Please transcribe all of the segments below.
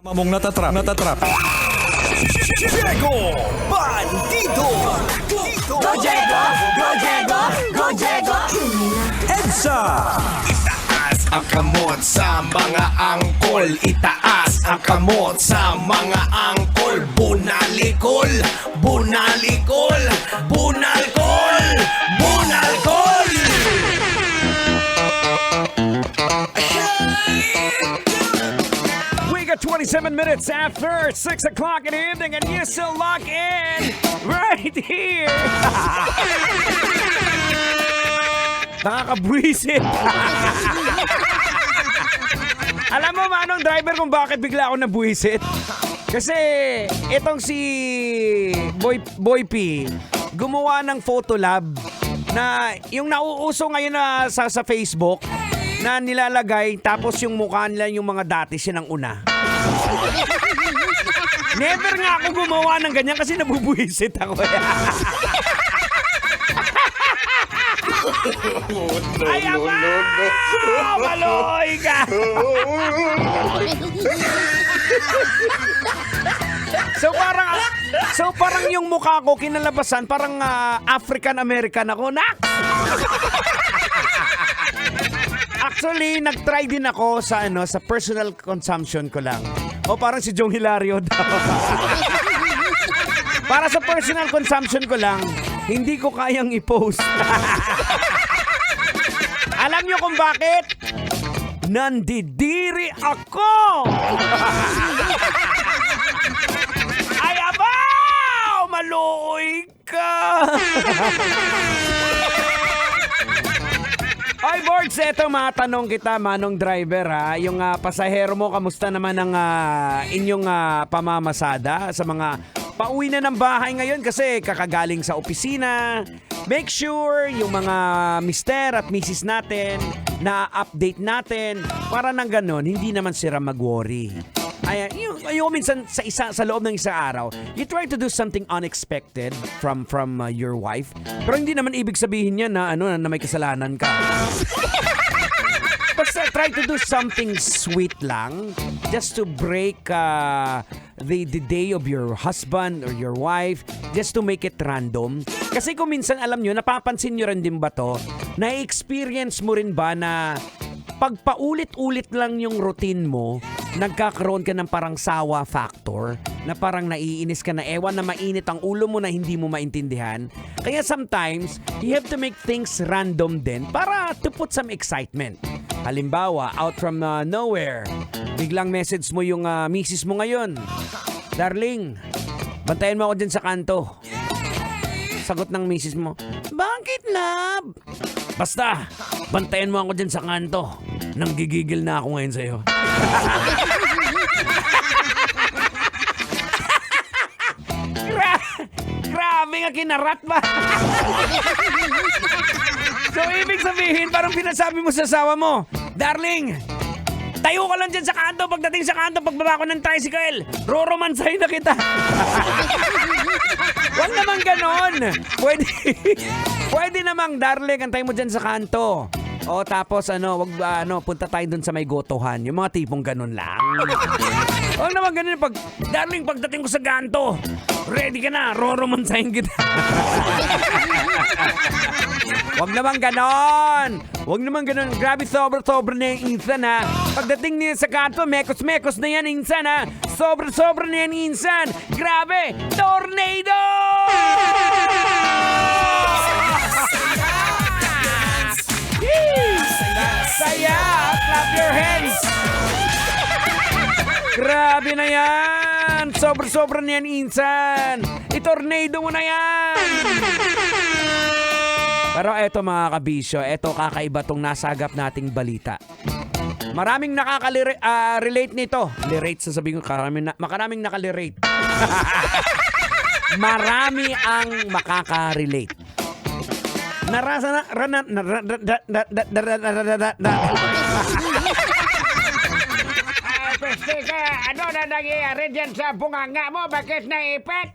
Mamong natatrap. Diego Bandido. Go Diego! Go Diego! Go Diego! EDSA. Itaas ang kamot sa mga angkol. Itaas ang kamot sa mga angkol. Bunalikol, bunalikol, bunalkol, bunalkol. We got 27 minutes after 6 o'clock in the evening and you still lock in right here. Nakakabwisit. Alam mo, Manong Driver, kung bakit bigla ako nabwisit? Kasi itong si Boy P, gumawa ng photo lab na yung nauuso ngayon na sa Facebook na nilalagay tapos yung mukha nila yung mga dati sinang una. Never nga ako gumawa ng ganyan kasi nabubuisit ako. Ay, ama! Maloy ka! So parang yung mukha ko kinalabasan parang African-American ako. Nak! Actually, nag-try din ako sa personal consumption ko lang. O parang si Jong Hilario daw. Para sa personal consumption ko lang, hindi ko kayang i-post. Alam niyo kung bakit? Nandidiri ako! Ay, abaw! Maluoy ka! Ay, Boards, eto matanong kita, Manong Driver, ha? Yung pasahero mo, kamusta naman ang inyong pamamasada sa mga pauwi na ng bahay ngayon kasi kakagaling sa opisina. Make sure yung mga mister at misis natin na-update natin para nang ganon, hindi naman sila mag-worry. Yung minsan sa loob ng isang araw, you try to do something unexpected from your wife. Pero hindi naman ibig sabihin niya na may kasalanan ka. Basta try to do something sweet lang just to break the day of your husband or your wife, just to make it random. Kasi kung minsan, alam nyo, napapansin nyo rin din ba to? Na-experience mo rin ba na pag paulit-ulit lang yung routine mo, nagkakaroon ka ng parang sawa factor, na parang naiinis ka na, ewan na mainit ang ulo mo na hindi mo maintindihan. Kaya sometimes, you have to make things random din para to put some excitement. Halimbawa, out from nowhere, biglang message mo yung misis mo ngayon. Darling, bantayan mo ako dyan sa kanto. Sagot ng misis mo, bakit, love? Basta, bantayan mo ako dyan sa kanto. Nanggigigil na ako ngayon sa'yo. Grabe nga, kinarat ba? So, ibig sabihin, parang pinasabi mo sa asawa mo, darling, tayo ka lang dyan sa kanto. Pagdating sa kanto, pagbaba ko ng tricycle, roromansahin na kita. Huwag naman ganon. Pwede namang, darling, antay mo dyan sa kanto. O tapos punta tayo dun sa may gotohan. Yung mga tipong ganon lang. Huwag naman ganon. Darling, pagdating ko sa kanto, ready ka na, roromansahin kita. Huwag naman ganon. Huwag naman ganon. Grabe, sobra-sobra na yung insan, ha. Pagdating niya sa kanto, mekos-mekos na yan, insan, ha. Sobra-sobra na yan, insan. Grabe, tornado! Saya! Clap your hands! Grabe na yan! Sobra-sobra na yan, insan! I-tornado mo na yan! Pero eto mga kabisyo, eto kakaiba tong nasagap nating balita. Maraming nakaka-relate nito. Lirate, sasabihin ko, maraming nakalirate. Marami ang makaka-relate. Peste ka, ano na nangyayari dyan sa bunganga mo? Bakit naipit?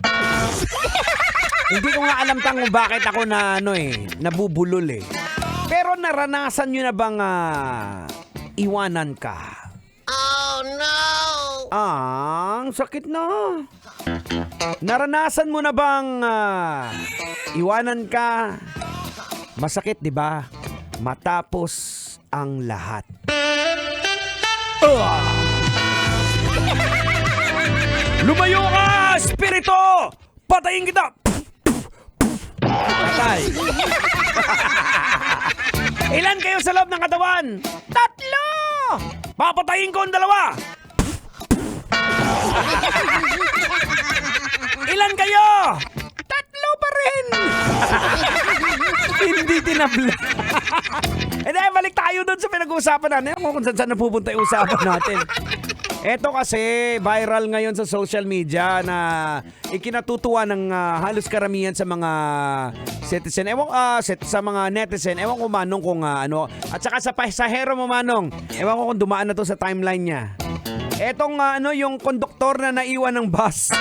Hindi ko nga alam kung bakit ako nabubulol eh. Pero naranasan nyo na bang iwanan ka? Oh no! sakit na. Naranasan mo na bang iwanan ka? Masakit, di ba? Matapos ang lahat. Lumayo ka, espiritu! Patayin kita! Patay. Ilan kayo sa loob ng katawan? 3! Papatayin ko ang 2! Ilan kayo? 3 pa rin! Hindi tinabla. E dahil balik tayo doon sa pinag-uusapan natin. Ewan ko kung saan napupunta yung usapan natin. Eto kasi, viral ngayon sa social media na ikinatutuwa ng halos karamihan sa mga citizen. Sa mga netizen. Ewan ko manong kung ano. At saka sa pasahero mo manong. Ewan ko kung dumaan na to sa timeline niya. Etong yung konduktor na naiwan ng bus.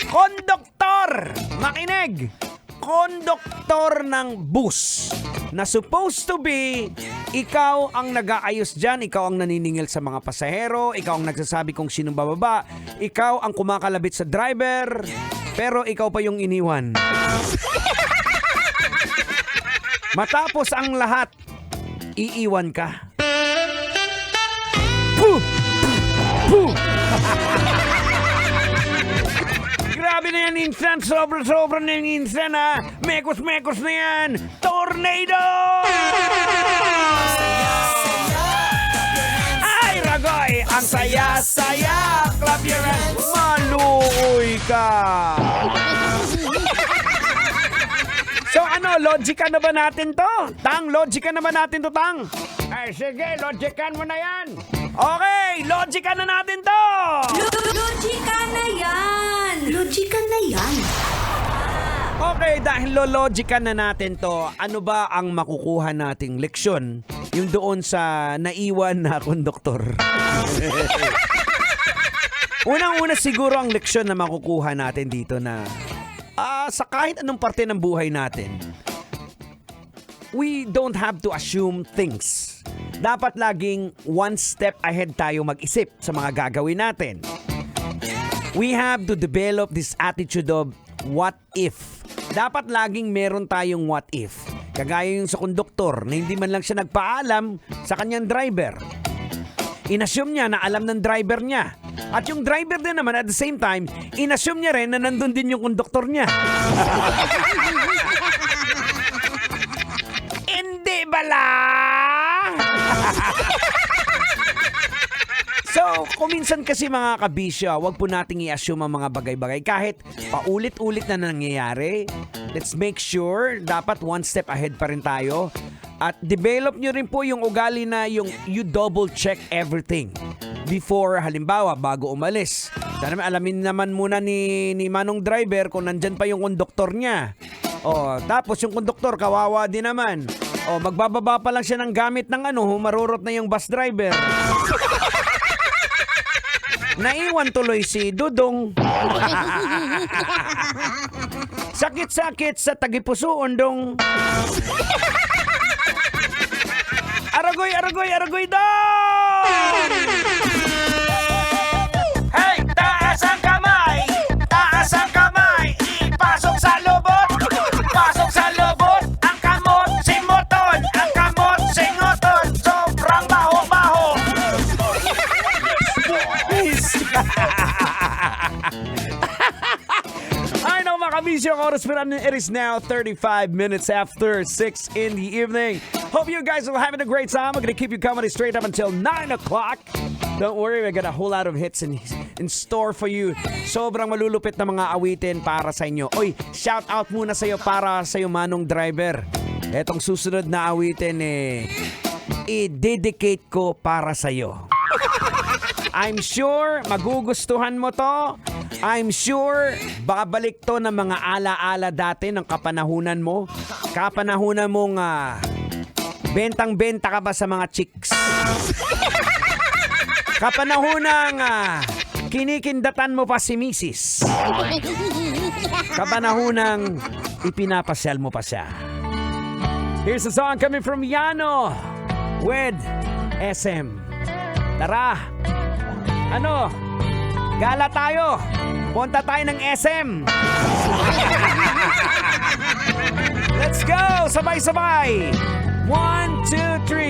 Konduktor! Makinig! Konduktor ng bus na supposed to be ikaw ang nag-aayos dyan, ikaw ang naniningil sa mga pasahero, ikaw ang nagsasabi kung sinong bababa, ikaw ang kumakalabit sa driver, pero ikaw pa yung iniwan. Matapos ang lahat, iiwan ka. Puh! Puh! Grabe na yan, insan. Sobra-sobra na yan, insan, ha. Mekos-mekos na yan. Tornado! Ay, Ragoy! Ang saya-saya! Clap your hands! Maluoy ka! So ano, logican na ba natin to? Tang, logican na ba natin to, Tang? Ay, sige, logican mo na yan. Okay, logican na natin to! Logika na yan! Logika na yan! Okay, dahil logican na natin to, ano ba ang makukuha nating leksyon? Yung doon sa naiwan na konduktor. Unang-una siguro ang leksyon na makukuha natin dito na sa kahit anong parte ng buhay natin, we don't have to assume things. Dapat laging one step ahead tayo mag-isip sa mga gagawin natin. We have to develop this attitude of what if. Dapat laging meron tayong what if. Kagaya yung sa konduktor na hindi man lang siya nagpaalam sa kanyang driver. Inassume niya na alam ng driver niya. At yung driver din naman at the same time, inassume niya rin na nandun din yung konduktor niya. Hindi bala! So, kuminsan kasi mga kabisyo, wag po nating i-assume ang mga bagay-bagay. Kahit paulit-ulit na nangyayari, let's make sure dapat one step ahead pa rin tayo. At develop nyo rin po yung ugali na yung you double check everything before, halimbawa, bago umalis. Sana alamin naman muna ni Manong driver kung nandyan pa yung konduktor niya. Tapos yung konduktor, kawawa din naman. Magbababa pa lang siya ng gamit ng marurot na yung bus driver. Naiwan tuloy si Dudong. Sakit-sakit sa tagipusoon dong. Aragoy, aragoy, aragoy dong! Hey, taas ang kamay! Taas ang kamay! Ipasok sa lubot! Pasok sa lubot! Ang kamot, simoton! Ang kamot, singoton! Sobrang baho-baho! I know mga kabisyo, oras pa rin. It is now 35 minutes after 6 in the evening. Hope you guys are having a great time. I'm gonna keep you company straight up until 9 o'clock. Don't worry, we got a whole lot of hits in store for you. Sobrang malulupit na mga awitin para sa inyo. Oy, shout out muna sa'yo para sa'yo, Manong driver. Etong susunod na awitin i-dedicate ko para sa'yo. I'm sure magugustuhan mo to. I'm sure babalik to ng mga ala-ala dati ng kapanahunan mo. Kapanahunan mong bentang-benta ka ba sa mga chicks? Kapanahunang kinikindatan mo pa si Mrs. Kapanahunang ipinapasyal mo pa siya. Here's a song coming from Yano with SM. Tara. Ano? Gala tayo. Punta tayo ng SM. Let's go! Sabay-sabay! 1, 2, 3.